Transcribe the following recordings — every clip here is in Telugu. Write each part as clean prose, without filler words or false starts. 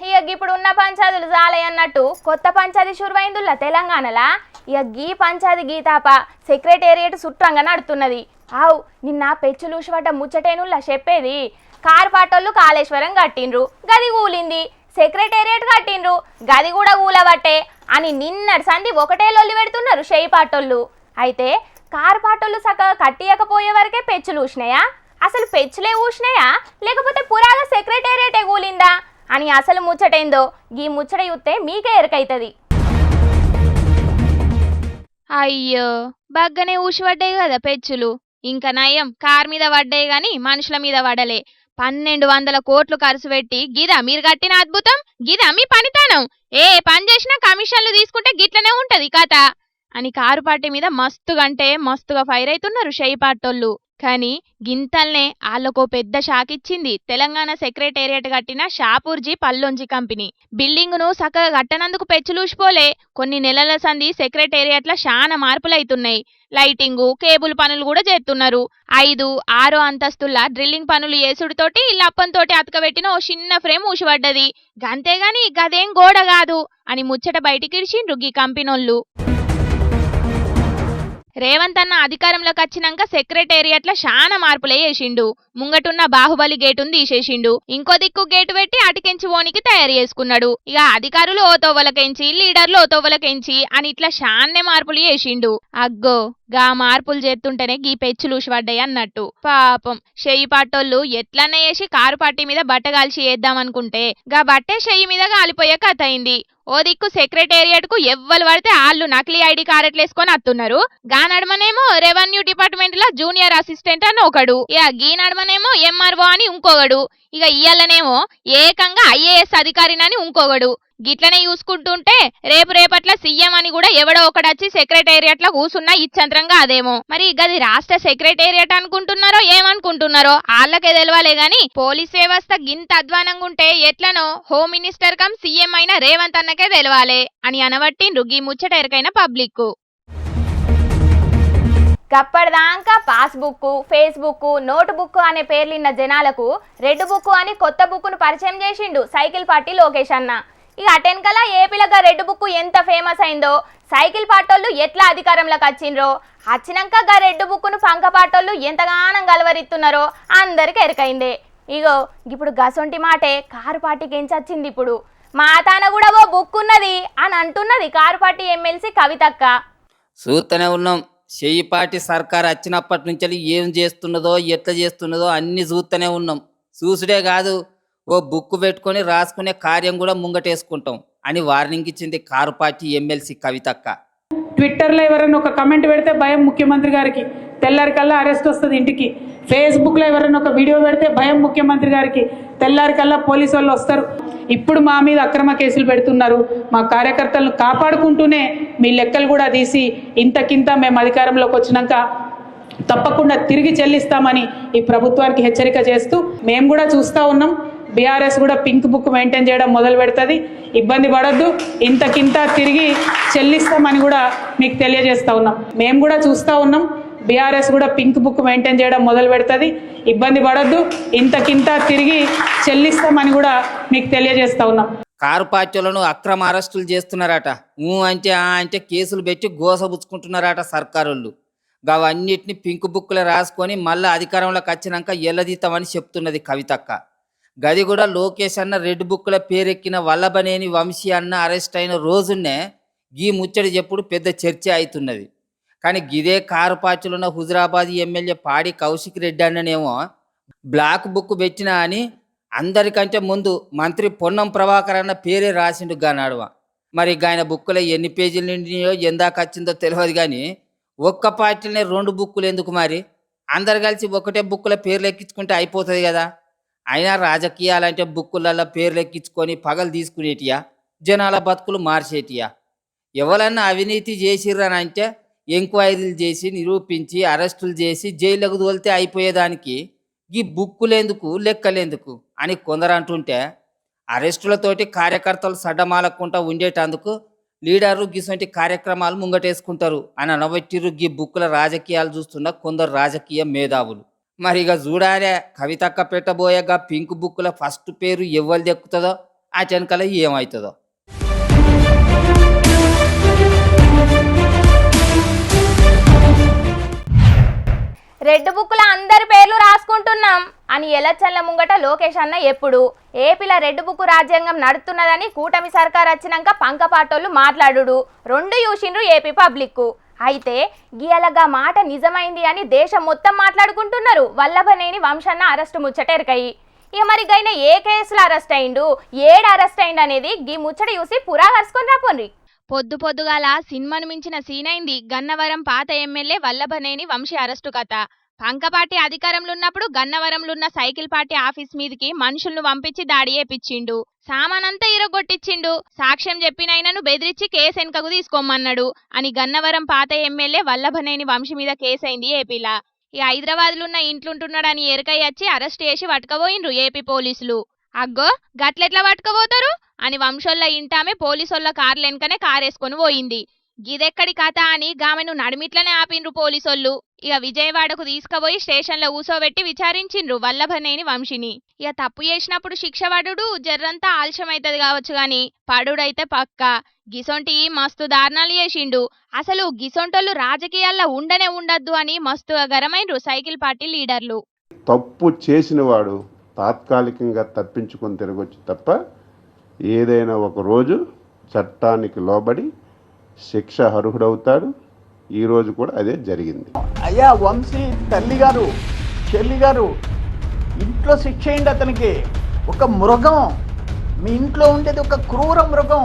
ఇక ఇప్పుడు ఉన్న పంచాయతీలు చాలే అన్నట్టు కొత్త పంచాయతీ షురువైందుల్లా తెలంగాణలా ఇక గీ పంచాయతీ గీతాప సెక్రటేరియట్ సుట్రంగా నడుతున్నది. ఆవు నిన్న పెచ్చులూసిపడ్డ ముచ్చటేనుల్లా చెప్పేది. కార్పాటోళ్ళు కాళేశ్వరం కట్టిండ్రు, గది కూలింది. సెక్రటేరియట్ కట్టిండ్రు, గది కూడా కూలబట్టే అని నిన్నటి సంధి ఒకటే లొల్లి పెడుతున్నారు షేయిపాటోళ్ళు. అయితే కార్పాటోళ్ళు సక్కగా కట్టియకపోయే వరకే పెచ్చులు ఊసినాయా, అసలు పెచ్చులే ఊసినాయా, లేకపోతే పురాగా సెక్రటేరియటే కూలిందా అని అసలు ముచ్చటేందో గీ ముచ్చట చూస్తే మీకే ఎరకైతుంది. అయ్యో బగ్గనే ఊసి పడ్డాయి కదా పెచ్చులు. ఇంకా నయం కార్ మీద పడ్డాయి గాని మనుషుల మీద పడలే. 1200 కోట్లు ఖర్చు పెట్టి గిదా మీరు కట్టిన అద్భుతం, గిదా మీ పనితనం, ఏ పని చేసినా కమిషన్లు తీసుకుంటే గిట్లనే ఉంటది కథ అని కారు పార్టీ మీద మస్తుగా ఫైర్ అవుతున్నారు షేయిపాటోళ్ళు. కానీ గింతల్నే ఆళ్ళకో పెద్ద షాక్ ఇచ్చింది తెలంగాణ సెక్రటేరియట్ కట్టిన షాపూర్జీ పల్లొంజి కంపెనీ. బిల్డింగును సక్కగా కట్టనందుకు పెచ్చులూసిపోలే. కొన్ని నెలల సంది సెక్రటేరియట్ల శానా మార్పులైతున్నాయి. లైటింగు, కేబుల్ పనులు కూడా చేస్తున్నారు. 5, 6 అంతస్తుల డ్రిల్లింగ్ పనులు చేసుడుతోటి లప్పంతోటి అతకబెట్టిన ఓ చిన్న ఫ్రేమ్ ఊసిపడ్డది. గంతేగాని గదేం గోడ కాదు అని ముచ్చట బయటికిడిచిండ్రు గీ కంపెనోళ్ళు. రేవంత్ అన్న అధికారంలోకి వచ్చినాక సెక్రటేరియట్ల శానా మార్పులే చేసిండు. ముంగటున్న బాహుబలి గేటును తీసేసిండు, ఇంకో దిక్కు గేటు పెట్టి అటికెంచి ఓనికి తయారు చేసుకున్నాడు. ఇక అధికారులు ఓ తోవలకెంచి, లీడర్లు ఓ తోవలకెంచి అని ఇట్లా శాన్నే మార్పులు చేసిండు. అగ్గో గా మార్పులు చేస్తుంటేనే గీ పెచ్చులూసి పడ్డాయి అన్నట్టు. పాపం షెయ్యిపాటోళ్ళు ఎట్లన్నా చేసి కారు పార్టీ మీద బట్టగాల్చి వేద్దామనుకుంటే గా బట్టే షెయ్యి మీద గాలిపోయే కథ అయింది. ఓ దిక్కు సెక్రటేరియట్ కు ఎవ్వరు పడితే ఆళ్ళు నకిలీ ఐడి కార్డులు వేసుకొని వస్తున్నారు. గా నడమనేమో రెవెన్యూ డిపార్ట్మెంట్ లో జూనియర్ అసిస్టెంట్ అని ఒకడు, ఇక గీ నడమనేమో ఎంఆర్ఓ అని ఇంకొకడు, ఇక ఇయ్యాలనేమో ఏకంగా ఐఏఎస్ అధికారినని ఇంకొకడు. గిట్లనే చూసుకుంటుంటే రేపట్ల సీఎం అని కూడా ఎవడో ఒకడొచ్చి సెక్రటేరియట్ లో కూసున్నా ఇచ్చంత్రంగా అదేమో. మరి గది రాష్ట్ర సెక్రటేరియట్ అనుకుంటున్నారో ఏమనుకుంటున్నారో ఆళ్ళకే తెలవాలే గాని పోలీస్ వ్యవస్థ గింత అధ్వానంగా ఉంటే ఎట్లనో హోమ్ మినిస్టర్ కమ్ సీఎం అయిన రేవంత్ అన్నకే తెలవాలే అని అనబట్టిండ్రు గీ ముచ్చట ఎరకైన పబ్లిక్. గప్పటిదాకా పాస్బుక్, ఫేస్బుక్, నోట్ బుక్ అనే పేర్లిన్న జనాలకు రెడ్ బుక్ అని కొత్త బుక్ను పరిచయం చేసిండు సైకిల్ పార్టీ లోకేష్ అన్న. ఇక అటెన్కల ఏపీలగా రెడ్ బుక్ ఎంత ఫేమస్ అయిందో, సైకిల్ పాటోళ్ళు ఎట్లా అధికారంలోకి వచ్చిండ్రో, వచ్చినాక గా రెడ్ బుక్ను పంక పాటోళ్ళు ఎంతగానం గలవరిస్తున్నారో అందరికి ఎరకైందే. ఇగో ఇప్పుడు గసొంటి మాటే కారు పార్టీకి ఎంచొచ్చింది. ఇప్పుడు మా తాన కూడా ఓ బుక్ ఉన్నది అని అంటున్నది కారు పార్టీ ఎమ్మెల్సీ కవితక్క. చూస్తూనే ఉన్నాం, షెయ్యిపాటి సర్కార్ వచ్చినప్పటి నుంచి ఏం చేస్తున్నదో ఎట్లా చేస్తున్నదో అన్ని చూస్తూనే ఉన్నాం. చూసుడే కాదు, ఓ బుక్ పెట్టుకొని రాసుకునే కార్యం కూడా ముంగటేసుకుంటాం అని వార్నింగ్ ఇచ్చింది కారు పార్టీ ఎమ్మెల్సీ కవితక్క. ట్విట్టర్లో ఎవరైనా ఒక కమెంట్ పెడితే భయం ముఖ్యమంత్రి గారికి, తెల్లారి కల్లా అరెస్ట్ వస్తుంది ఇంటికి. ఫేస్బుక్లో ఎవరైనా ఒక వీడియో పెడితే భయం ముఖ్యమంత్రి గారికి, తెల్లారి కల్లా పోలీసు వాళ్ళు వస్తారు. ఇప్పుడు మా మీద అక్రమ కేసులు పెడుతున్నారు. మా కార్యకర్తలను కాపాడుకుంటూనే మీ లెక్కలు కూడా తీసి ఇంతకింత మేము అధికారంలోకి వచ్చినాక తప్పకుండా తిరిగి చెల్లిస్తామని ఈ ప్రభుత్వానికి హెచ్చరిక చేస్తూ మేము కూడా చూస్తూ ఉన్నాం. బీఆర్ఎస్ కూడా పింక్ బుక్ మెయింటైన్ చేయడం మొదలు పెడుతుంది. ఇబ్బంది పడద్దు, ఇంతకింత తిరిగి చెల్లిస్తామని కూడా మీకు తెలియజేస్తూ ఉన్నాం. మేము కూడా చూస్తూ ఉన్నాం, బీఆర్ఎస్ కూడా పింక్ బుక్ మెయింటైన్ చేయడం మొదలు పెడుతుంది. ఇబ్బంది పడద్దు, ఇంతకింత తిరిగి చెల్లిస్తామని కూడా మీకు తెలియజేస్తూ ఉన్నాం. కారు పార్టీలను అక్రమ అరెస్టులు చేస్తున్నారట. అంటే కేసులు పెట్టి గోసబుచ్చుకుంటున్నారట సర్కారోళ్ళు. అవన్నిటిని పింక్ బుక్లో రాసుకొని మళ్ళీ అధికారంలోకి వచ్చినాక ఎల్లదీతామని చెప్తున్నది కవితక్క. గది కూడా లోకేష్ అన్న రెడ్ బుక్ల పేరెక్కిన వల్లభనేని వంశీ అన్న అరెస్ట్ అయిన రోజునే గీ ముచ్చడి చెప్పుడు పెద్ద చర్చ అవుతున్నది. కానీ గిదే కారు పార్టీలున్న హుజురాబాద్ ఎమ్మెల్యే పాడి కౌశిక్ రెడ్డి అన్ననేమో బ్లాక్ బుక్ పెట్టినా అని అందరికంటే ముందు మంత్రి పొన్నం ప్రభాకర్ అన్న పేరే రాసిండు గానాడువ. మరి ఆయన బుక్కులో ఎన్ని పేజీల నిండియో ఎందాక వచ్చిందో తెలియదు. కానీ ఒక్క పార్టీలనే 2 బుక్కులు ఎందుకు? మరి అందరు కలిసి ఒకటే బుక్కుల పేర్లు ఎక్కించుకుంటే అయిపోతుంది కదా. అయినా రాజకీయాలంటే బుక్కులలో పేర్లు ఎక్కించుకొని పగలు తీసుకునేటియా, జనాల బతుకులు మార్చేటియా? ఎవరన్నా అవినీతి చేసిర్రని అంటే ఎంక్వైరీలు చేసి నిరూపించి అరెస్టులు చేసి జైలుకు తోలితే అయిపోయేదానికి ఈ బుక్కులేందుకు లెక్కలేందుకు అని కొందరు అంటుంటే, అరెస్టులతోటి కార్యకర్తలు సడ్డమాలకుండా ఉండేటందుకు లీడర్లు గిసొంటి కార్యక్రమాలు ముంగటేసుకుంటారు అని అనబట్టిర్రు గీ బుక్కుల రాజకీయాలు చూస్తున్న కొందరు రాజకీయ మేధావులు. మరి ఇక చూడాలే కవితక్క పెట్టబోయేగా పింక్ బుక్ల ఫస్ట్ పేరు ఎవరిది ఎక్కుతుందో ఆ చెనకల ఏమవుతుందో. రెడ్ బుక్లో అందరి పేర్లు రాసుకుంటున్నాం అని ఎలక్షన్ల ముంగట లోకేష్ అన్న ఎప్పుడు ఏపీలో రెడ్ బుక్ రాజ్యాంగం నడుస్తున్నదని కూటమి సర్కార్ వచ్చినాక పంకపాటోళ్ళు మాట్లాడుడు రెండు చూసిండ్రు ఏపీ పబ్లిక్. అయితే గీయలగా మాట నిజమైంది అని దేశం మొత్తం మాట్లాడుకుంటున్నారు. వల్లభనేని వంశన్న అరెస్టు ముచ్చటెరకయి. ఇక మరి గైన ఏ కేసులో అరెస్ట్ అయిండు, ఏడు అరెస్ట్ అయిండు అనేది గీ ముచ్చట చూసి పురా కరుచుకొని రాపోండి. పొద్దుగాల సినిమాను మించిన సీనైంది గన్నవరం పాత ఎమ్మెల్యే వల్లభనేని వంశీ అరెస్టు కథ. పంకపార్టీ అధికారంలో ఉన్నప్పుడు గన్నవరంలో ఉన్న సైకిల్ పార్టీ ఆఫీస్ మీదకి మనుషులను పంపించి దాడి చేపించిండు. సామానంతా ఇరగొట్టించిండు. సాక్ష్యం చెప్పినైనను బెదిరించి కేసు వెనుకకు తీసుకోమన్నాడు అని గన్నవరం పాత ఎమ్మెల్యే వల్లభనేని వంశీ మీద కేసైంది ఏపీలా. ఈ హైదరాబాద్లో ఉన్న ఇంట్లుంటున్నాడని ఎరకై వచ్చి అరెస్ట్ చేసి పట్టుకపోయిండ్రు ఏపీ పోలీసులు. అగ్గో గట్లెట్లా పట్టుకపోతారు అని వంశోళ్ళ ఇంటామే పోలీసోళ్ళ కార్లు వెనుకనే కారేసుకొని పోయింది. గిదెక్కడి కథ అని గామెను నడిమిట్లనే ఆపిండ్రు పోలీసోళ్ళు. ఇక విజయవాడకు తీసుకుపోయి స్టేషన్లో కూసోబెట్టి విచారించిండ్రు వల్లభనేని వంశీని. ఇక తప్పు చేసినప్పుడు శిక్ష పడుడు జర్రంతా ఆలస్యమైతది కావచ్చు గాని పడుడైతే పక్కా. గిసొంటి మస్తు దారుణాలు చేసిండు. అసలు గిసొంటోళ్ళు రాజకీయాల్లో ఉండనే ఉండద్దు అని మస్తుగా గరమైండ్రు సైకిల్ పార్టీ లీడర్లు. తప్పు చేసిన వాడు తాత్కాలికంగా తప్పించుకొని తిరగొచ్చు తప్ప ఏదైనా ఒక రోజు చట్టానికి లోబడి శిక్ష అర్హుడవుతాడు. ఈరోజు కూడా అదే జరిగింది. అయ్యా వంశీ తల్లి గారు, చెల్లి గారు, ఇంట్లో శిక్ష అయింది అతనికి. ఒక మృగం, మీ ఇంట్లో ఉండేది ఒక క్రూర మృగం.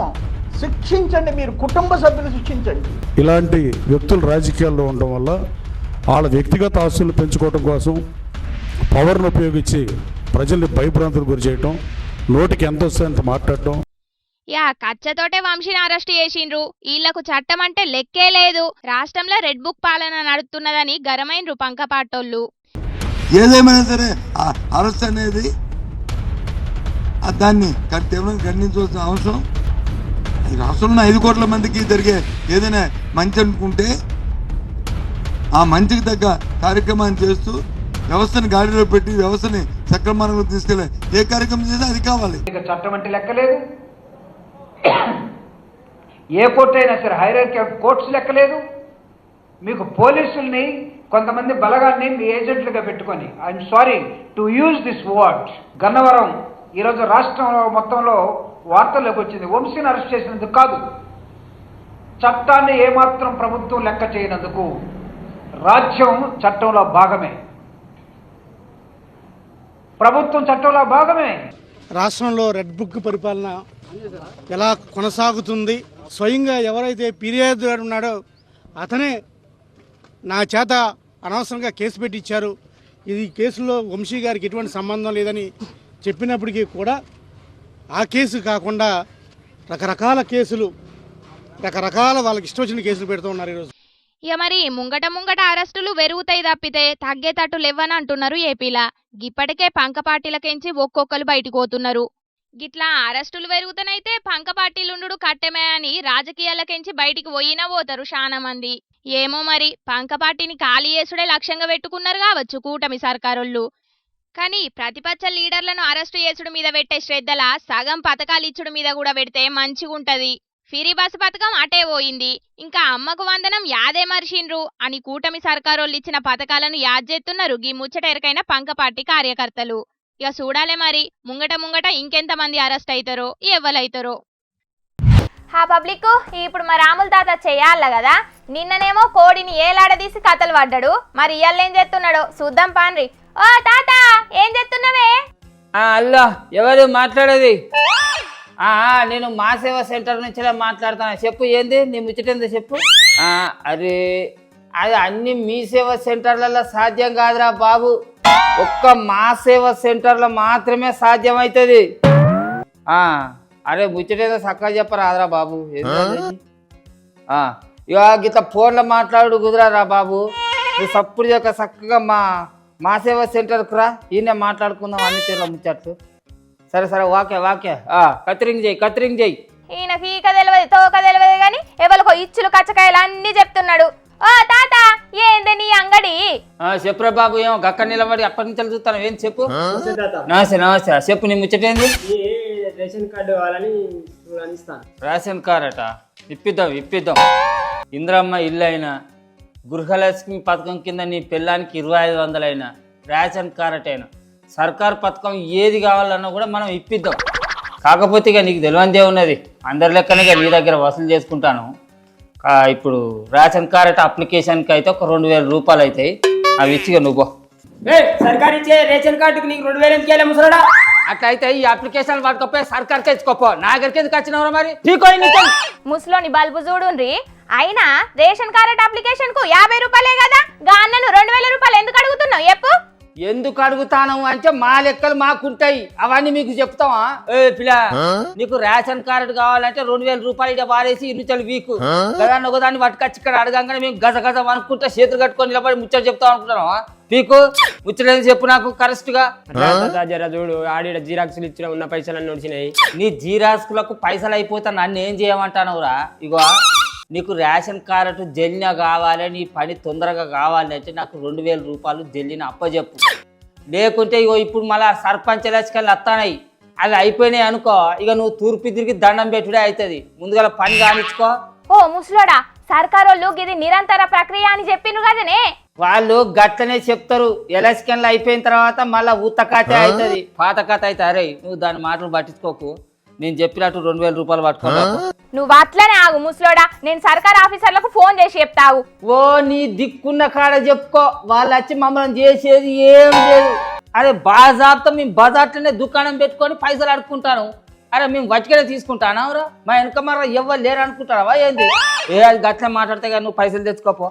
శిక్షించండి, మీరు కుటుంబ సభ్యులు శిక్షించండి. ఇలాంటి వ్యక్తులు రాజకీయాల్లో ఉండడం వల్ల వాళ్ళ వ్యక్తిగత ఆస్తులు పెంచుకోవడం కోసం పవర్ను ఉపయోగించి ప్రజల్ని భయభ్రాంతులకు గురి చేయటం, నోటికి ఎంత వస్తే అంత మాట్లాడటం. యా కచ్చతోటే వంశీని అరెస్ట్ చేసిండ్రు. వీళ్లకు చట్టం అంటే లెక్కే లేదు. రాష్ట్రంలో రెడ్ బుక్ పాలన నడుస్తున్నదని గరమైండ్రు పంకపాటోళ్ళు. ఏదేమైనా సరే అరెస్ట్ అనేది దాన్ని తీవ్రంగా ఖండించవలసిన అవసరం. ఈ రాష్ట్రంలో 5 కోట్ల మందికి జరిగే ఏదైనా మంచి అనుకుంటే ఆ మంచికి తగ్గ కార్యక్రమాన్ని చేస్తూ వ్యవస్థని గాడిలో పెట్టి వ్యవస్థని సక్రమంగా తీసుకెళ్ళే ఏ కార్యక్రమం చేసినా అది కావాలి. చట్టం అంటే లెక్కలేదు. ఏ కోర్టు అయినా సరే హైరార్కీ ఆఫ్ కోర్ట్స్ లెక్కలేదు. మీకు పోలీసుల్ని కొంతమంది బలగాన్ని మీ ఏజెంట్లుగా పెట్టుకొని, I'm sorry to use this word, Gannavaram ఈరోజు రాష్ట్రంలో మొత్తంలో వార్తల్లోకి వచ్చింది. వంశీని అరెస్ట్ చేసినందుకు కాదు, చట్టాన్ని ఏమాత్రం ప్రభుత్వం లెక్క చేయనందుకు. రాజ్యం చట్టంలో భాగమే, ప్రభుత్వం చట్టంలో భాగమే. రాష్ట్రంలో రెడ్ బుక్ పరిపాలన ఎలా కొనసాగుతుంది? స్వయంగా ఎవరైతే ఫిర్యాదుదారు ఉన్నాడో అతనే నా చేత అనవసరంగా కేసు పెట్టి ఇచ్చారు. ఇది కేసులో వంశీ గారికి ఎటువంటి సంబంధం లేదని చెప్పినప్పటికీ కూడా ఆ కేసు కాకుండా రకరకాల కేసులు, రకరకాల వాళ్ళకి ఇష్టం వచ్చిన కేసులు పెడుతూ ఉన్నారు ఈరోజు. ఇక మరి ముంగట అరెస్టులు పెరుగుతాయి తప్పితే తగ్గేటట్టు లేవని అంటున్నారు ఏపీలా. గిప్పటికే పంక పార్టీలకెంచి ఒక్కొక్కరు బయటకు పోతున్నారు. గిట్లా అరెస్టులు పెరుగుతానైతే పంక పార్టీలుండు కట్టెమే అని రాజకీయాలకెంచి బయటికి పోయినా పోతారు చాలా మంది. ఏమో మరి పంక పార్టీని ఖాళీ చేసుడే లక్ష్యంగా పెట్టుకున్నారు కావచ్చు కూటమి సర్కారోళ్ళు. కానీ ప్రతిపక్ష లీడర్లను అరెస్టు చేసుడు మీద పెట్టే శ్రద్ధల సగం పథకాలు ఇచ్చుడు మీద కూడా పెడితే మంచిగుంటది. ఫిరీ బస్సు పథకం అటే పోయింది. ఇంకా అమ్మకు వందనం యాదే మర్షిండ్రు అని కూటమి సర్కారోళ్ళు ఇచ్చిన పథకాలను యాద్ చేస్తున్నారు గీ ముచ్చట ఎరకైన పంక పార్టీ కార్యకర్తలు. ఇక చూడాలే మరి ముంగట ఇంకెంతమంది అరెస్ట్ అవుతారో ఎవ్వలైతారో. హా పబ్లిక్, ఇప్పుడు మా రాముల తాత చెయ్యాల కదా. నిన్ననేమో కోడిని ఏలాడదీసి కథలు పడ్డాడు. మరి ఇయ్యాల ఏం చేస్తున్నాడో చూద్దాం పాన్రి. ఓ తాత, ఏం చేస్తున్నావే? అల్లా ఎవరు మాట్లాడేది? నేను మా సేవా సెంటర్ నుంచి మాట్లాడుతాను. చెప్పు, ఏంది నీ ముచ్చటేందో చెప్పు. అరే అది అన్ని మీ సేవా సెంటర్లలో సాధ్యం కాదురా బాబు. ఒక్క మా సేవా సెంటర్లో మాత్రమే సాధ్యమవుతుంది. అరే ముచ్చటేదో చక్కగా చెప్పరాదురా బాబు. ఇక గిట్ల ఫోన్లో మాట్లాడు కుదరారా బాబు. నువ్వు సప్పుడు యొక్క చక్కగా మా సేవా సెంటర్కు రా, ఈయన మాట్లాడుకుందాం అన్ని తీరులో ముచ్చట్లు. సరే వాకే కత్తిరింగ్ చేయి. ఈయనకి ఈక తెలియదు తోక తెలియదు కానీ ఎవరికో ఇచ్చులు కచ్చకాయలు అన్ని చెప్తున్నాడు. ఓ తాత, ఏంది నీ అంగడి? చెప్పురా బాబు. ఏమో గక్క నిలబడి అప్పటి నుంచి చూస్తాను. ఏం చెప్పు. నమస్తే చెప్పు, నీ ముచ్చటేంది? రేషన్ కార్డు కావాలని ఇస్తాను. రేషన్ కార్డ్ అట ఇప్పిద్దాం. ఇంద్రమ్మ ఇల్లు అయినా, గృహలక్ష్మి పథకం కింద నీ పిల్లానికి 2500 అయినా, రేషన్ కార్డ్ అయినా, సర్కారు పథకం ఏది కావాలన్నా కూడా మనం ఇప్పిద్దాం. కాకపోతే ఇక నీకు తెలియందే ఉన్నది, అందరి లెక్కనే నీ దగ్గర వసూలు చేసుకుంటాను. ఇప్పుడు రేషన్ కార్డ్ అప్లికేషన్కి అయితే ఒక 2000 రూపాయలు అవుతాయి, అవి ఇచ్చిగా నువ్వు. సర్కారు ఇచ్చే రేషన్ కార్డుకి నీకు 2000 ఎందుకు ఇవ్వాలి ముసలాడా? అట్లా అయితే ఈ అప్లికేషన్ పట్టుకపోయి సర్కార్కి ఇచ్చుకోపో, నా దగ్గరికి ఎందుకు వచ్చినవరా మరి? ముసలోని బల్బు చూడుండ్రి. అయినా రేషన్ కార్డ్ అప్లికేషన్ కు 50 రూపాయలే కదా, గాన్నను 2000 రూపాయలు ఎందుకు అడుగుతున్నావు చెప్పు? ఎందుకు అడుగుతాను అంటే మా లెక్కలు మాకుంటాయి, అవన్నీ మీకు చెప్తావా? పిల్ల, నీకు రేషన్ కార్డు కావాలంటే 2000 రూపాయలు ఇక్కడ వారేసి 20 వీకు కదా, ఒకదాన్ని పట్టుకొచ్చి ఇక్కడ అడగంగానే మేము గజ గజ అనుకుంటా చేతులు కట్టుకొని నిలబడి ముచ్చట చెప్తాం అనుకుంటున్నావా? పీకు ముచ్చట చెప్పు నాకు కరెక్ట్ గా. జర చూడు, ఆడి జిరాక్స్లు ఇచ్చిన ఉన్న పైసలు వచ్చినాయి. నీ జీరాక్స్లకు పైసలు అయిపోతా నన్ను ఏం చేయమంటానవురా? ఇగో నీకు రేషన్ కార్డు జల్లిన కావాలి, నీ పని తొందరగా కావాలి అంటే నాకు 2000 రూపాయలు జల్లిన అప్పచెప్పు. లేకుంటే ఇగో ఇప్పుడు మళ్ళీ సర్పంచ్ ఎలక్షన్లు వస్తానాయి, అవి అయిపోయినాయి అనుకో, ఇక నువ్వు తూర్పు తిరిగి దండం పెట్టుడే అవుతుంది. ముందుగా పని కానిచ్చుకో. ఓ ముసలోడా, సర్కారోళ్ళు ఇది నిరంతర ప్రక్రియ అని చెప్పిండ్రు కదనే. వాళ్ళు గట్లనే చెప్తారు, ఎలక్షన్లు అయిపోయిన తర్వాత మళ్ళీ ఊత కథ అవుతుంది, పాత కథ అయితే. అరే నువ్వు దాని మాటలు పట్టించుకోకు, నేను చెప్పినట్టు 2000 రూపాయలు పట్టుకోరా. నువ్వు అట్లనే ఆగు ముసలోడా, నేను సర్కార్ ఆఫీసర్లకు ఫోన్ చేసి చెప్తావు. ఓ నీ దిక్కున్న కాడ చెప్పుకో, వాళ్ళు వచ్చి మమ్మల్ని చేసేది ఏం లేదు. అరే బాజాబ్తో మేము బజార్లోనే దుకాణం పెట్టుకొని పైసలు అడుక్కుంటాను. అరే మేము వట్టికనే తీసుకుంటానా రా? మా వెనక మర ఎవ్వరు లేరు అనుకుంటారా ఏంది? అది గట్లే మాట్లాడితే కానీ నువ్వు పైసలు తెచ్చుకోపో.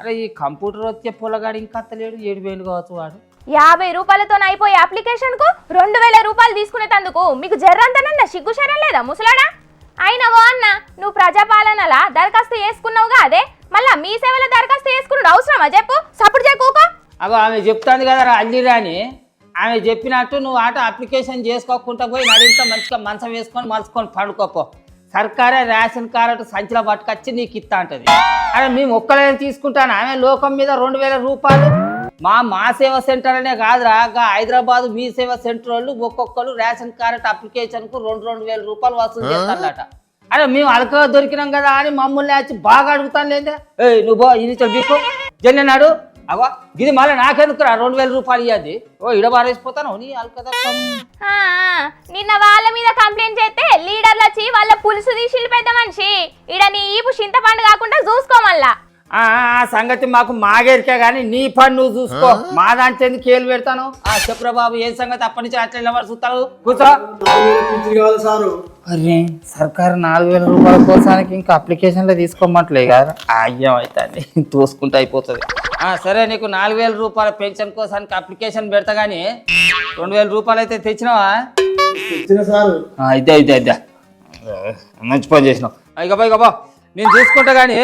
అరే ఈ కంప్యూటర్ వచ్చే పొలగాడు ఇంకా అత్తలేడు, 7000 కావచ్చు వాడు. 50 రూపాయలతో అయిపోయే అప్లికేషన్ కు 2000 రూపాయలు తీసుకునేందుకు మీకు జర్రంతనన్నా సిగ్గు శరం లేదా ముసలాడా? అయినవో అన్న, నువ్వు ప్రజాపాలనలా దరఖాస్తు చేసుకున్నావుగా, అదే మళ్ళా మీ సేవల దరఖాస్తు చేసుకున్నాడు అవసరమా చెప్పు? సపోర్ట్ చేయకూకో. అగో ఆమె చెప్తాంది కదరా అల్లిరా అని, ఆమె చెప్పినట్టు నువ్వు ఆట అప్లికేషన్ చేసుకోకుండా పోయి నడింత మంచిగా మంచం వేసుకొని మలుచుకొని పడుకోపో. సర్కారే రేషన్ కార్డు సంచిలో పట్టుకొచ్చి నీకు ఇస్తా అంటది. అరే మేము ఒక్కలైనా తీసుకుంటాను, ఆమె లోకం మీద 2000 రూపాయలు. మా సేవా సెంటర్ అనే కాదురా, హైదరాబాద్ మీ సేవా సెంటర్ వాళ్ళు ఒక్కొక్కరు రేషన్ కార్డు అప్లికేషన్ కు 2000 రూపాయలు వసూలు చేస్తారట. అరే మేము అలకగా దొరికినాం కదా అని మమ్మల్ని వచ్చి బాగా అడుగుతాను లేదే. నువ్వు బో ఇది బీకు జల్లినాడు. అగో ఇది మళ్ళీ నాకెందుకురా 2000 రూపాయలు ఇవ్వది? ఓ ఇడ బారేసిపోతాను నీ అలకదా. నిన్న వాళ్ళ మీద కంప్లైంట్ చేస్తే లీడర్లు వచ్చి వాళ్ళ పులుసు తీసి పెద్ద మనిషి ఇడ నీ ఈపు చింతపండు కాకుండా చూసుకోమల్లా. ఆ సంగతి మాకు మాగేరికే గానీ నీ పని నువ్వు చూసుకో, మా దాంట్లో ఎందుకు కేలు పెడతాను? చెప్పురా బాబు ఏం సంగతి? అప్పటి నుంచి అట్లా ఎవరు చూస్తారు? కూర్చో. అరే సర్కారు 4000 రూపాయల కోసానికి ఇంకా అప్లికేషన్లో తీసుకోమంటలే కదా, అయ్యం అయితే తోసుకుంటూ అయిపోతుంది. సరే నీకు 4000 రూపాయల పెన్షన్ కోసానికి అప్లికేషన్ పెడతా గానీ 2000 రూపాయలు అయితే తెచ్చినావా? ఇదే మంచి పని చేసినావు. ఇక బా నేను తీసుకుంటా గానీ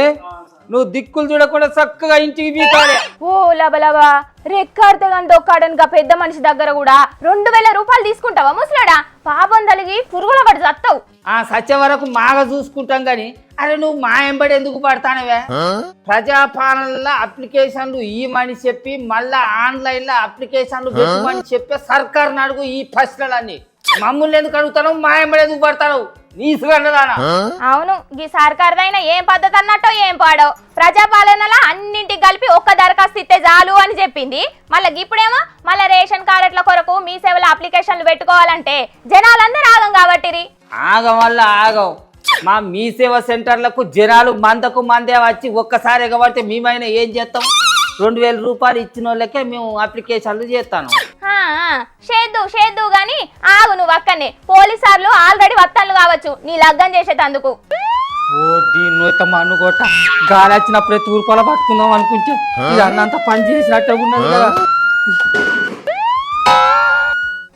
నువ్వు దిక్కులు చూడకుండా చక్కగా ఇంటికి బీకాలే. ఓ లబలబా రెక్కాడితే కానీ దొక్కాడనుక పెద్ద మనిషి దగ్గర కూడా 2000 రూపాయలు తీసుకుంటావా ముసలాడా? పాపం తలిగి పురుగుల పడి చస్తావు. సచ్చే వరకు మాగా చూసుకుంటాం గాని అరే నువ్వు మా ఎంబడి ఎందుకు పడతానవే? ప్రజాపాలనలో అప్లికేషన్లు ఇవ్వమని చెప్పి మళ్ళా ఆన్లైన్ లో అప్లికేషన్లు పెట్టమని చెప్పే సర్కారు అడుగు ఈ ప్రశ్నలన్నీ. మమ్మల్ని ఎందుకు అడుగుతాను? మా ఎంబడి ఎందుకు పడతాను? అవును, ఈ సర్కారుదైనా ఏం పద్ధతి అన్నట్టో ఏం పాడో. ప్రజాపాలనలో అన్నింటికి కలిపి ఒక్క దరఖాస్తు ఇస్తే చాలు అని చెప్పింది. మళ్ళీ ఇప్పుడేమో మళ్ళీ రేషన్ కార్డుల కొరకు మీ సేవల అప్లికేషన్లు పెట్టుకోవాలంటే జనాలందరూ ఆగం కాబట్టి ఆగం వల్ల ఆగం. మా మీ సేవ సెంటర్లకు జనాలు మందకు మందే వచ్చి ఒక్కసారి ఎగబడితే మేమైనా ఏం చేస్తాం? 2000 రూపాయలు ఇచ్చిన వాళ్ళకే మేము అప్లికేషన్లు చేస్తాను. చేద్దు గాని ఆగు నువ్వు అక్కనే. పోలీసార్లు ఆల్రెడీ వత్తాలు కావచ్చు నీ లగ్గం చేసేటందుకు. ఓ దీన్ని మన్ను కొట్ట గాలి వచ్చినప్పుడే తూర్పాల పట్టుకుందాం అనుకుంటే ఇది అన్నంత పని చేసినట్టు ఉన్నది కదా.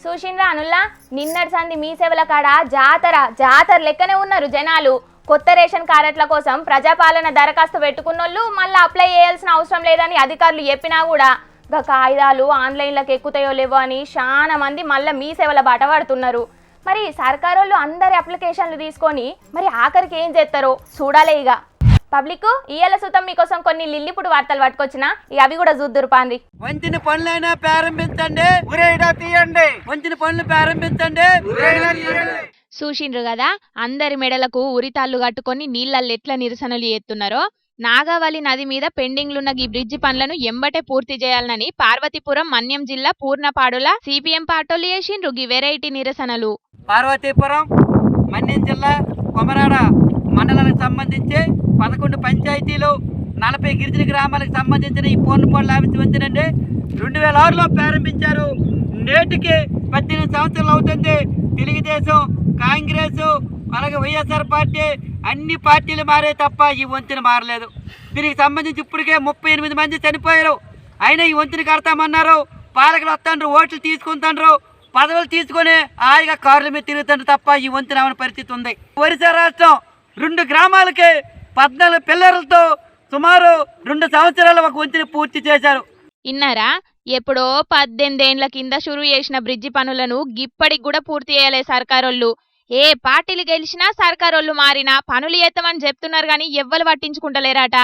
చూసిండ్రా అనుల్లా, నిన్నటి సంది మీ సేవల కాడ జాతర లెక్కనే ఉన్నారు జనాలు. కొత్త రేషన్ కార్డుల కోసం ప్రజాపాలన దరఖాస్తు పెట్టుకున్నోళ్ళు మళ్ళీ అప్లై చేయాల్సిన అవసరం లేదని అధికారులు చెప్పినా కూడా గా కాయిదాలు ఆన్లైన్లోకి ఎక్కుతాయో లేవో అని చాలా మంది మళ్ళీ మీ సేవల బాట పడుతున్నారు. మరి సర్కారోళ్ళు అందరి అప్లికేషన్లు తీసుకొని మరి ఆఖరికి ఏం చేస్తారో చూడాలే. ఇక పబ్లిక్ ఇయ్యాల సుతం మీకోసం కొన్ని లిల్లిపుడు వార్తలు పట్టుకొచ్చిన, ఇక అవి కూడా చూద్దురు పాంది. వంచిన పనులైనా ప్రారంభించండి, వంచిన పనులు ప్రారంభించండి. చూసిండ్రు కదా అందరి మెడలకు ఉరితాళ్లు కట్టుకొని నీళ్ళల్లో ఎట్లా నిరసనలు చేస్తున్నారో. నాగావళి నది మీద పెండింగ్లున్న ఈ బ్రిడ్జి పనులను ఎంబటే పూర్తి చేయాలని పార్వతీపురం మన్యం జిల్లా పూర్ణపాడుల సిపిఎం పార్టీలు చేసిండ్రు ఈ వెరైటీ నిరసనలు. పార్వతీపురం మన్యం జిల్లా కొమరాడ మండలానికి సంబంధించి 11 పంచాయతీలు 40 గిరిజన గ్రామాలకు సంబంధించిన ఈ పూర్ణపాడుల ఆఫీసు వచ్చినండి 2006లో ప్రారంభించారు. నేటికి 18 సంవత్సరాలు అవుతుంది. తెలుగుదేశం, కాంగ్రెస్, అలాగే వైఎస్ఆర్ పార్టీ అన్ని పార్టీలు మారే తప్ప ఈ వంతెన మారలేదు. దీనికి సంబంధించి ఇప్పటికే 38 మంది చనిపోయారు. అయినా ఈ వంతెన కడతామన్నారు. పాలకులు వస్తాండ్రు, ఓట్లు తీసుకుంటాండ్రు, పదవులు తీసుకొని హాయిగా కార్ల మీద తిరుగుతుండ్రు తప్ప ఈ వంతెన అవని పరిస్థితి ఉంది. ఒరిస్సా రాష్ట్రం 2 గ్రామాలకి 14 పిల్లర్లతో సుమారు 2 సంవత్సరాలు ఒక వంతెన పూర్తి చేశారు. ఇన్నారా? ఎప్పుడో 18 ఏండ్ల కింద షురు చేసిన బ్రిడ్జి పనులను గిప్పటికి కూడా పూర్తి చేయలే సర్కారోళ్ళు. ఏ పార్టీలు గెలిచినా సర్కారోళ్ళు మారినా పనులు చేస్తామని చెప్తున్నారు కానీ ఎవ్వరు పట్టించుకుంటలేరాట.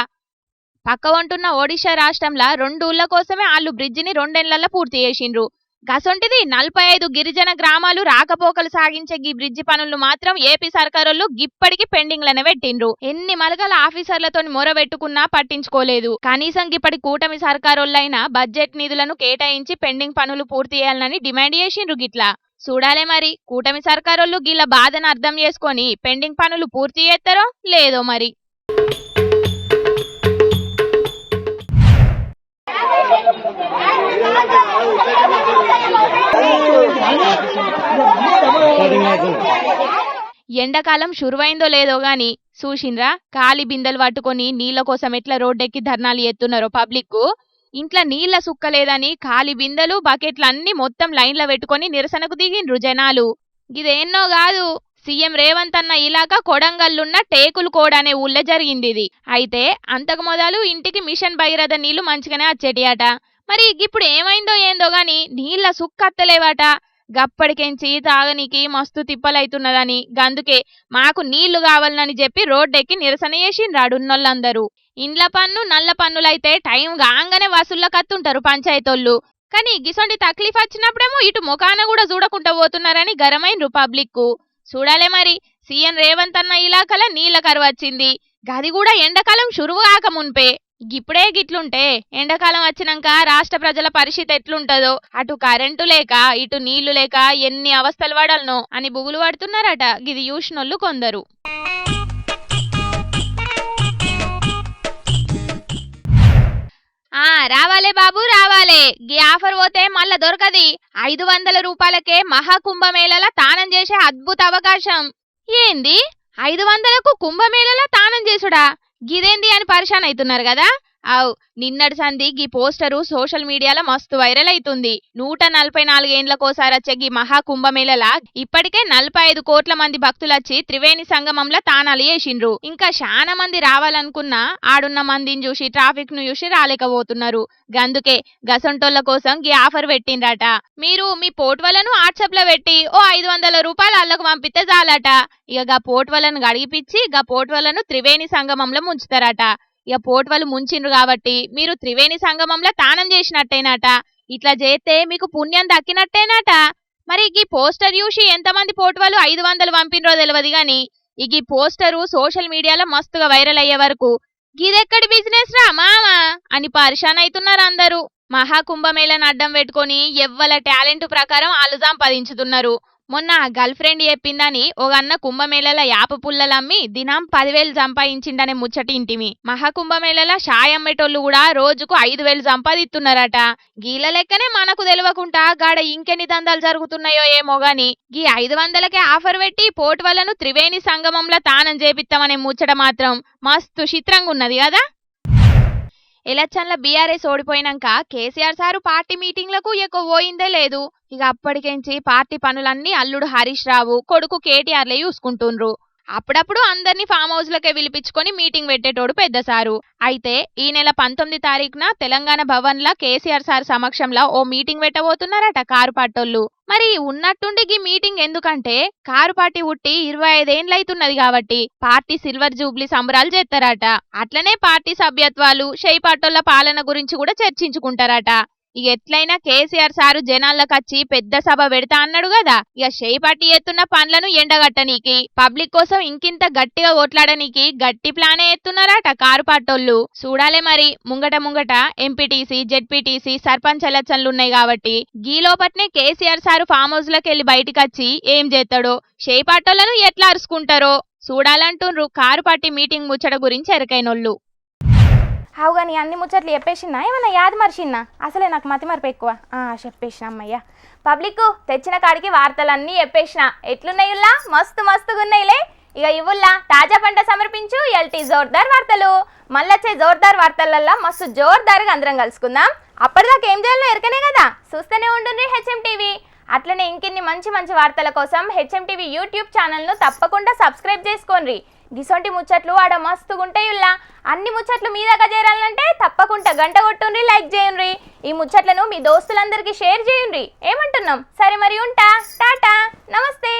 పక్క వంటున్న ఒడిశా రాష్ట్రంలో 2 ఊళ్ళ కోసమే వాళ్ళు బ్రిడ్జిని 2 ఏళ్లలో పూర్తి చేసిండ్రు. గసొంటిది 45 గిరిజన గ్రామాలు రాకపోకలు సాగించే ఈ బ్రిడ్జి పనులను మాత్రం ఏపీ సర్కారోళ్ళు గిప్పటికి పెండింగ్లనే పెట్టిండ్రు. ఎన్ని మలగల ఆఫీసర్లతో మొరబెట్టుకున్నా పట్టించుకోలేదు. కనీసం ఇప్పటి కూటమి సర్కారోళ్ళైనా బడ్జెట్ నిధులను కేటాయించి పెండింగ్ పనులు పూర్తి చేయాలని డిమాండ్ చేసిండ్రు. గిట్లా చూడాలే మరి కూటమి సర్కారోళ్ళు గిల్ల బాధను అర్థం చేసుకొని పెండింగ్ పనులు పూర్తి చేస్తారో లేదో మరి. ఎండాకాలం షురువైందో లేదో గాని చూసిండ్రా ఖాళీ బిందెలు పట్టుకొని నీళ్ల కోసం ఎట్లా రోడ్డెక్కి ధర్నాలు ఎత్తున్నారో పబ్లిక్. ఇంట్లో నీళ్ల సుక్కలేదని ఖాళీ బిందెలు బకెట్లు అన్ని మొత్తం లైన్లో పెట్టుకొని నిరసనకు దిగిండ్రు జనాలు. ఇదేన్నో కాదు, సీఎం రేవంత్ అన్న ఇలాకా కొడంగల్లున్న టేకులు కోడ్ అనే ఊళ్ళో జరిగింది ఇది. అయితే అంతకు మొదలు ఇంటికి మిషన్ భగీరథ నీళ్లు మంచిగానే వచ్చేటియట. మరి ఇప్పుడు ఏమైందో ఏందో గాని నీళ్ల సుక్కత్తలేవాట. గప్పటికెంచి తాగనికి మస్తు తిప్పలైతున్నదని గందుకే మాకు నీళ్లు కావాలని చెప్పి రోడ్డెక్కి నిరసన చేసిండ్రాడున్నోళ్ళందరూ. ఇండ్ల పన్ను నల్ల పన్నులైతే టైం గాంగానే వసూళ్ళ కత్తుంటారు పంచాయతోళ్ళు. కానీ గిసొంటి తక్లీఫ్ వచ్చినప్పుడేమో ఇటు ముఖాన కూడా చూడకుండా పోతున్నారని గరమైండ్రు పబ్లిక్. చూడాలే మరి సీఎం రేవంత్ అన్న ఇలాకల నీళ్ల కరువు వచ్చింది. గది కూడా ఎండాకాలం షురువు కాక మున్పే. గిప్పుడే గిట్లుంటే ఎండాకాలం వచ్చినాక రాష్ట్ర ప్రజల పరిస్థితి ఎట్లుంటదో, అటు కరెంటు లేక ఇటు నీళ్లు లేక ఎన్ని అవస్థలు పడాలనో అని బుగులు పడుతున్నారట గిది చూసినోళ్ళు కొందరు. రావాలే బాబు రావాలే, గీ ఆఫర్ పోతే మళ్ళా దొరకది. 500 రూపాయలకే మహాకుంభమేళల తానం చేసే అద్భుత అవకాశం. ఏంది 500కు కుంభమేళల తానం చేసుడా? గిదేంది అని పరిశాన్ అవుతున్నారు కదా. అవు నిన్నటి సంధి గీ పోస్టరు సోషల్ మీడియాలో మస్తు వైరల్ అవుతుంది. 144 ఏండ్లకోసారి వచ్చే గీ మహాకుంభమేళలా ఇప్పటికే 45 కోట్ల మంది భక్తులొచ్చి త్రివేణి సంగమంలో తానాలు చేసిండ్రు. ఇంకా చాలా మంది రావాలనుకున్నా ఆడున్న మందిని చూసి ట్రాఫిక్ ను చూసి రాలేకపోతున్నారు. గందుకే గసంటోళ్ల కోసం గీ ఆఫర్ పెట్టిండ్రట. మీరు మీ పోట్వలను వాట్సాప్ లో పెట్టి ఓ 500 రూపాయలు అల్లకు పంపితే చాలట. ఇక గా పోట్వలను గడిగిపిచ్చి గా పోట్వలను త్రివేణి సంగమంలో ముంచుతారట. ఇక పోట్వలు ముంచిండ్రు కాబట్టి మీరు త్రివేణి సంగమంలో తానం చేసినట్టేనట. ఇట్లా చేస్తే మీకు పుణ్యం దక్కినట్టేనట. మరి ఈ పోస్టర్ చూసి ఎంతమంది పోట్వలు 500 పంపినరో తెలియదు గాని ఈ పోస్టరు సోషల్ మీడియాలో మస్తుగా వైరల్ అయ్యే వరకు గిదెక్కడి బిజినెస్ రా మామా అని పరిశాన్ అవుతున్నారు అందరూ. మహాకుంభమేళను అడ్డం పెట్టుకొని ఎవ్వల టాలెంట్ ప్రకారం వాళ్ళు సంపాదించుతున్నారు. మొన్న గర్ల్ ఫ్రెండ్ చెప్పిందని ఒక అన్న కుంభమేళల యాప పుల్లలమ్మి దినం 10,000 సంపాదించిండనే ముచ్చటి ఇంటిమి. మహాకుంభమేళల షాయమ్మేటోళ్ళు కూడా రోజుకు 5,000 సంపాదిస్తున్నారట. గీల లెక్కనే మనకు తెలియకుండా గాడ ఇంకెన్ని దందాలు జరుగుతున్నాయో ఏమో గాని గీ 500కే ఆఫర్ పెట్టి పోట్వలను త్రివేణి సంగమంలో తానం చేపిస్తామనే ముచ్చట మాత్రం మస్తు చిత్రంగా ఉన్నది కదా. ఎలక్షన్ల బీఆర్ఎస్ ఓడిపోయినాక కేసీఆర్ సారు పార్టీ మీటింగ్లకు ఎక్కువ పోయిందే లేదు. ఇక అప్పటికెంచి పార్టీ పనులన్నీ అల్లుడు హరీష్ రావు కొడుకు కేటీఆర్లే చూసుకుంటుండ్రు. అప్పుడప్పుడు అందరినీ ఫామ్ హౌస్ లకే పిలిపించుకొని మీటింగ్ పెట్టేటోడు పెద్ద సారు. అయితే ఈ నెల 19 తారీఖున తెలంగాణ భవన్ లా కేసీఆర్ సార్ సమక్షంలో ఓ మీటింగ్ పెట్టబోతున్నారట కారు పార్టోళ్ళు. మరి ఉన్నట్టుండి ఈ మీటింగ్ ఎందుకంటే కారు పార్టీ ఉట్టి 25 ఏండ్లైతున్నది కాబట్టి పార్టీ సిల్వర్ జూబ్లీ సంబరాలు చేస్తారట. అట్లనే పార్టీ సభ్యత్వాలు షై పార్టోళ్ల పాలన గురించి కూడా చర్చించుకుంటారట. ఇక ఎట్లయినా కేసీఆర్ సారు జనాల్లోకి వచ్చి పెద్ద సభ పెడతా అన్నాడు కదా, ఇక చేపట్టి ఎత్తున్న పనులను ఎండగట్టనీకి పబ్లిక్ కోసం ఇంకింత గట్టిగా ఓట్లాడనీకి గట్టి ప్లానే ఎత్తున్నారట కారు పాటోళ్ళు. చూడాలే మరి ముంగట ఎంపీటీసీ జెడ్పీటీసీ సర్పంచ్ ఎలక్షన్లు ఉన్నాయి కాబట్టి గీలోపట్నే కేసీఆర్ సారు ఫామ్ హౌస్ లోకి వెళ్లి బయటకు వచ్చి ఏం చేస్తాడో, చేపాటోళ్లను ఎట్లా అరుచుకుంటారో చూడాలంటుండ్రు కారు పార్టీ మీటింగ్ ముచ్చట గురించి ఎరకైనోళ్ళు. అవుగా నీ అన్ని ముచ్చట్లు చెప్పేసినా ఏమన్నా యాద మర్చిన్నా? అసలే నాకు మతి మరపు ఎక్కువ. చెప్పేసిన అమ్మయ్య. పబ్లిక్ తెచ్చిన కాడికి వార్తలన్నీ చెప్పేసిన. ఎట్లున్నాయిల్లా? మస్తుగున్నాయిలే. ఇక ఇవుల్లా తాజా పంట సమర్పించు ఎల్టీ జోర్దార్ వార్తలు. మళ్ళొచ్చే జోర్దార్ వార్తలల్లా మస్తు జోర్దార్గా అందరం కలుసుకుందాం. అప్పటిదాకా ఏం చేయాలో ఎరకనే కదా, చూస్తూనే ఉండండి హెచ్ఎం టీవీ. అట్లనే ఇంకిన్ని మంచి వార్తల కోసం హెచ్ఎం టీవీ యూట్యూబ్ ఛానల్ను తప్పకుండా సబ్స్క్రైబ్ చేసుకోండి. గిసొంటి ముచ్చట్లు ఆడ మస్తుగుంటాయిల్లా. అన్ని ముచ్చట్లు మీ దాకా చేరాలంటే తప్పకుండా గంట కొట్టుండ్రి, లైక్ చేయండి. ఈ ముచ్చట్లను మీ దోస్తులందరికీ షేర్ చేయండి. ఏమంటున్నాం? సరే మరి ఉంటా. టాటా, నమస్తే.